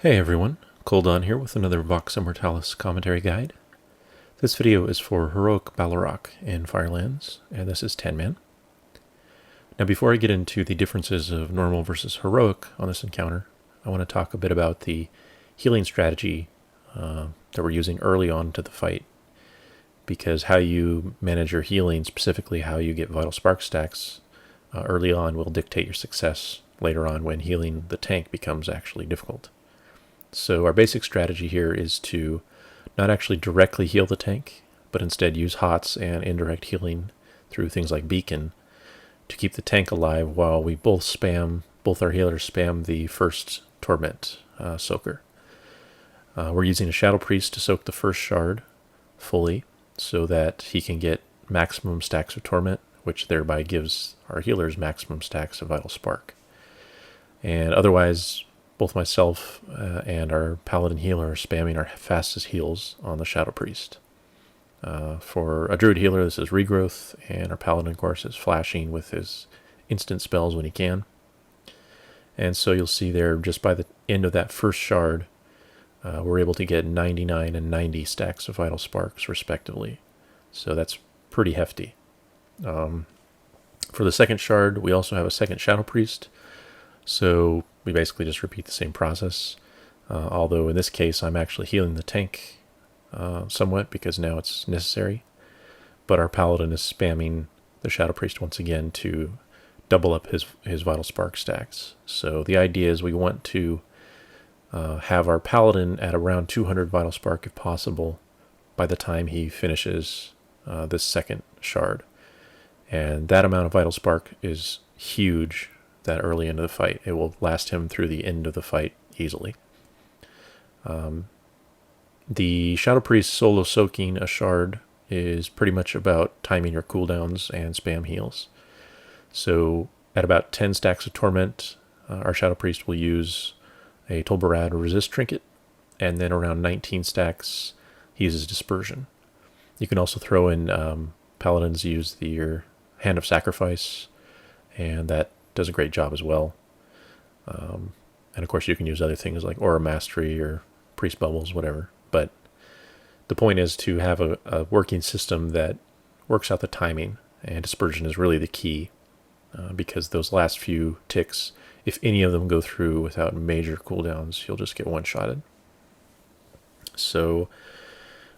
Hey everyone, Coldon here with another VOX Immortalis commentary guide. This video is for Heroic Baleroc in Firelands, and this is 10-man. Now before I get into the differences of normal versus heroic on this encounter, I want to talk a bit about the healing strategy that we're using early on to the fight, because how you manage your healing, specifically how you get vital spark stacks early on, will dictate your success later on when healing the tank becomes actually difficult. So our basic strategy here is to not actually directly heal the tank, but instead use HOTS and indirect healing through things like Beacon to keep the tank alive while we both our healers spam the first Torment soaker. We're using a Shadow Priest to soak the first shard fully so that he can get maximum stacks of Torment, which thereby gives our healers maximum stacks of Vital Spark. And otherwise, both myself and our Paladin healer are spamming our fastest heals on the Shadow Priest. For a Druid healer, this is Regrowth, and our Paladin, of course, is flashing with his instant spells when he can. And so you'll see there, just by the end of that first shard, we're able to get 99 and 90 stacks of Vital Sparks, respectively. So that's pretty hefty. For the second shard, we also have a second Shadow Priest. So we basically just repeat the same process, although in this case I'm actually healing the tank somewhat because now it's necessary. But our Paladin is spamming the Shadow Priest once again to double up his Vital Spark stacks. So the idea is we want to have our Paladin at around 200 Vital Spark if possible by the time he finishes this second shard. And that amount of Vital Spark is huge that early into the fight. It will last him through the end of the fight easily. The Shadow Priest solo soaking a shard is pretty much about timing your cooldowns and spam heals. So at about 10 stacks of Torment, our Shadow Priest will use a Tolbarad Resist Trinket, and then around 19 stacks he uses Dispersion. You can also throw in Paladins use your Hand of Sacrifice, and that does a great job as well. And of course you can use other things like Aura Mastery or Priest Bubbles, whatever. But the point is to have a working system that works out the timing, and Dispersion is really the key, because those last few ticks, if any of them go through without major cooldowns, you'll just get one-shotted. So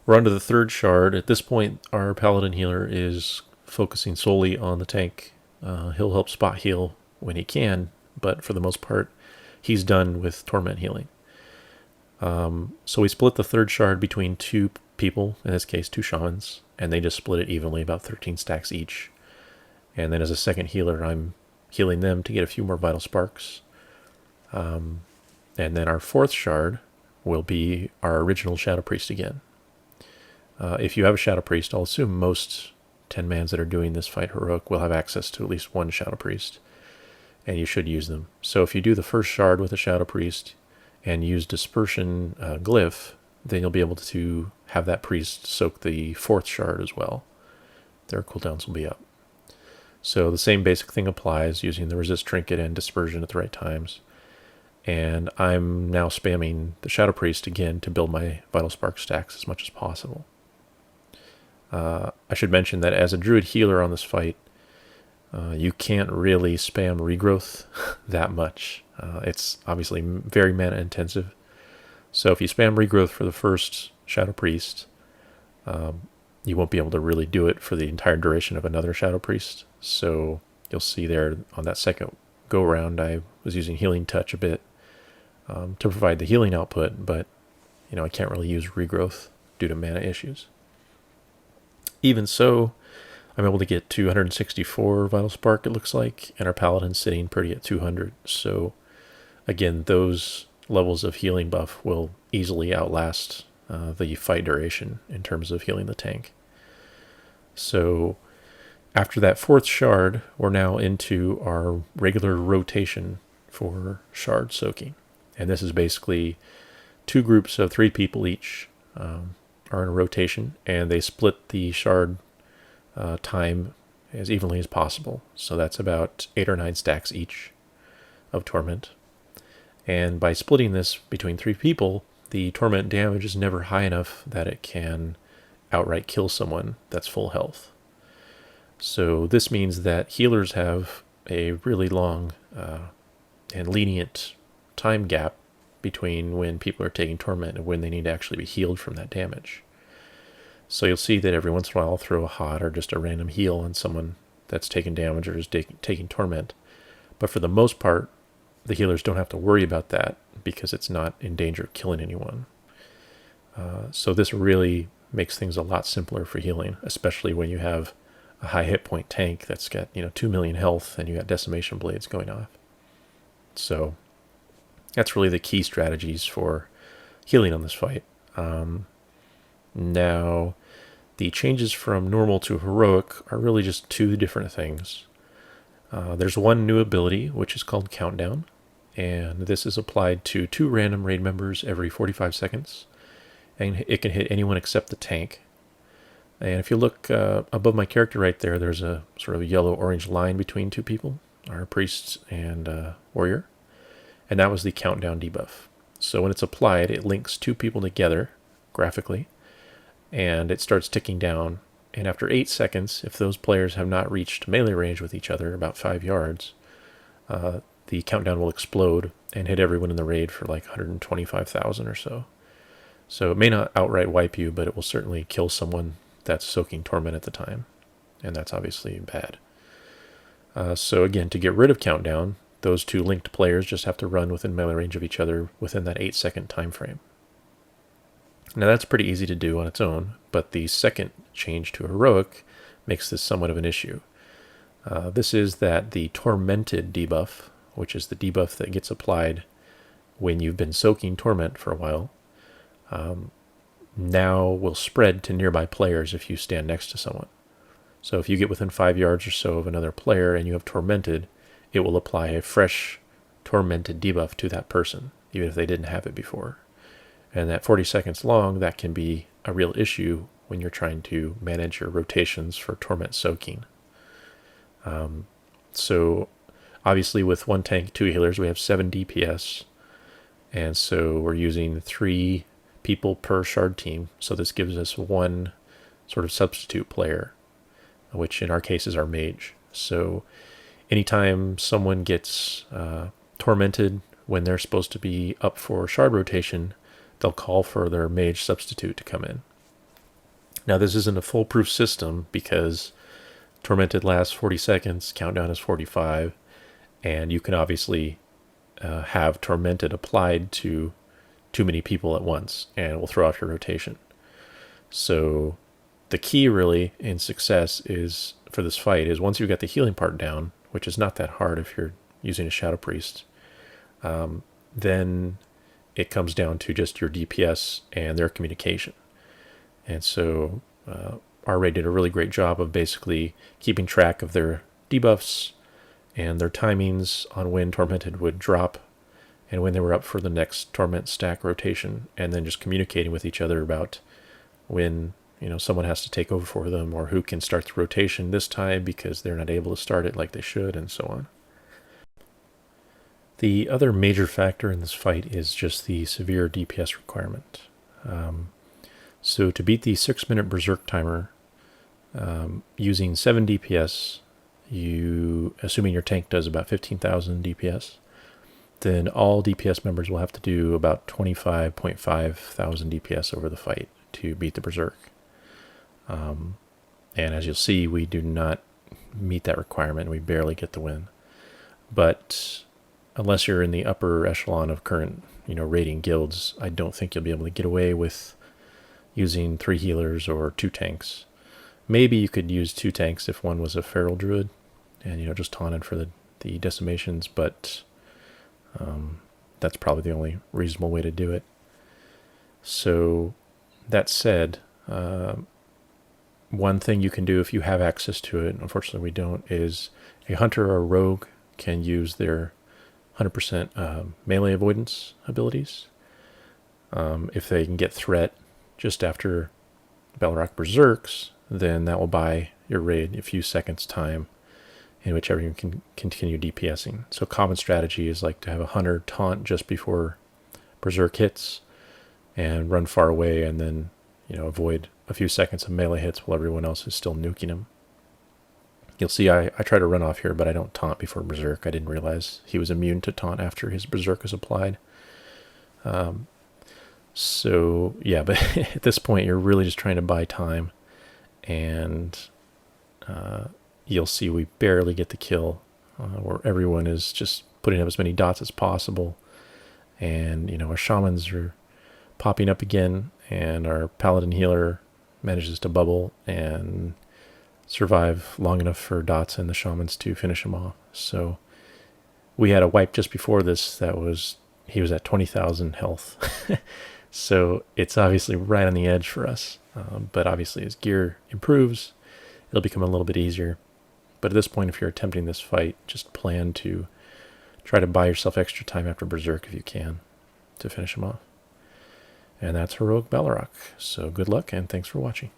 we're on to the third shard. At this point, our Paladin healer is focusing solely on the tank. He'll help spot heal when he can, but for the most part, he's done with Torment healing. So we split the third shard between two people, in this case two shamans, and they just split it evenly, about 13 stacks each. And then as a second healer, I'm healing them to get a few more Vital Sparks. And then our fourth shard will be our original Shadow Priest again. If you have a Shadow Priest, I'll assume most 10-mans that are doing this fight heroic will have access to at least one Shadow Priest, and you should use them. So if you do the first shard with a Shadow Priest and use Dispersion Glyph, then you'll be able to have that priest soak the fourth shard as well. Their cooldowns will be up. So the same basic thing applies, using the Resist Trinket and Dispersion at the right times. And I'm now spamming the Shadow Priest again to build my Vital Spark stacks as much as possible. I should mention that as a Druid healer on this fight, you can't really spam Regrowth that much. It's obviously very mana intensive. So if you spam Regrowth for the first Shadow Priest, you won't be able to really do it for the entire duration of another Shadow Priest. So you'll see there on that second go around, I was using Healing Touch a bit to provide the healing output, but I can't really use Regrowth due to mana issues. Even so, I'm able to get 264 Vital Spark, it looks like, and our Paladin's sitting pretty at 200. So again, those levels of healing buff will easily outlast the fight duration in terms of healing the tank. So after that fourth shard, we're now into our regular rotation for shard soaking. And this is basically two groups of 3 people each are in a rotation, and they split the shard time as evenly as possible. So that's about 8 or 9 stacks each of Torment. And by splitting this between 3 people, the torment damage is never high enough that it can outright kill someone that's full health. So this means that healers have a really long and lenient time gap between when people are taking torment and when they need to actually be healed from that damage. So you'll see that every once in a while I'll throw a hot or just a random heal on someone that's taking damage or is taking torment. But for the most part, the healers don't have to worry about that because it's not in danger of killing anyone. So this really makes things a lot simpler for healing, especially when you have a high hit point tank that's got 2 million health and you got decimation blades going off. So that's really the key strategies for healing on this fight. Now, the changes from normal to heroic are really just 2 different things. There's one new ability, which is called Countdown, and this is applied to 2 random raid members every 45 seconds, and it can hit anyone except the tank. And if you look above my character right there, there's a sort of a yellow-orange line between 2 people, our priest and warrior, and that was the Countdown debuff. So when it's applied, it links 2 people together graphically, and it starts ticking down. And after 8 seconds, if those players have not reached melee range with each other, about 5 yards, the countdown will explode and hit everyone in the raid for like 125,000 or so. So it may not outright wipe you, but it will certainly kill someone that's soaking torment at the time. And that's obviously bad. So again, to get rid of countdown, those 2 linked players just have to run within melee range of each other within that 8-second time frame. Now that's pretty easy to do on its own, but the second change to heroic makes this somewhat of an issue. This is that the tormented debuff, which is the debuff that gets applied when you've been soaking torment for a while, now will spread to nearby players if you stand next to someone. So if you get within 5 yards or so of another player and you have tormented, it will apply a fresh tormented debuff to that person, even if they didn't have it before. And that 40 seconds long, that can be a real issue when you're trying to manage your rotations for torment soaking. So obviously with 1 tank, 2 healers, we have 7 DPS. And so we're using 3 people per shard team. So this gives us 1 sort of substitute player, which in our case is our mage. So anytime someone gets tormented when they're supposed to be up for shard rotation, they'll call for their mage substitute to come in. Now this isn't a foolproof system because tormented lasts 40 seconds, countdown is 45, and you can obviously have tormented applied to too many people at once and it will throw off your rotation. So the key really in success is for this fight is once you've got the healing part down, which is not that hard if you're using a Shadow Priest, then it comes down to just your DPS and their communication. And so our raid did a really great job of basically keeping track of their debuffs and their timings on when Tormented would drop and when they were up for the next Torment stack rotation, and then just communicating with each other about when someone has to take over for them or who can start the rotation this time because they're not able to start it like they should, and so on. The other major factor in this fight is just the severe DPS requirement. So to beat the 6-minute Berserk timer, using 7 DPS, assuming your tank does about 15,000 DPS, then all DPS members will have to do about 25.5 thousand DPS over the fight to beat the Berserk. And as you'll see, we do not meet that requirement. We barely get the win. But unless you're in the upper echelon of current, raiding guilds, I don't think you'll be able to get away with using 3 healers or 2 tanks. Maybe you could use 2 tanks if one was a feral druid and, just taunted for the decimations, but that's probably the only reasonable way to do it. So that said, one thing you can do if you have access to it, unfortunately we don't, is a hunter or a rogue can use their 100% melee avoidance abilities. If they can get threat just after Baleroc berserks, then that will buy your raid a few seconds time in which everyone can continue DPSing. So common strategy is like to have a hunter taunt just before Berserk hits and run far away, and then, you know, avoid a few seconds of melee hits while everyone else is still nuking him. You'll see I try to run off here, but I don't taunt before Berserk. I didn't realize he was immune to taunt after his Berserk was applied. So yeah, but at this point you're really just trying to buy time, and you'll see we barely get the kill, where everyone is just putting up as many dots as possible, and you know, our shamans are popping up again, and our paladin healer manages to bubble and survive long enough for dots and the shamans to finish him off. So we had a wipe just before this that was, he was at 20,000 health. So it's obviously right on the edge for us, but obviously as gear improves, it'll become a little bit easier. But at this point, if you're attempting this fight, just plan to try to buy yourself extra time after Berserk if you can to finish him off. And that's Heroic Baleroc. So good luck, and thanks for watching.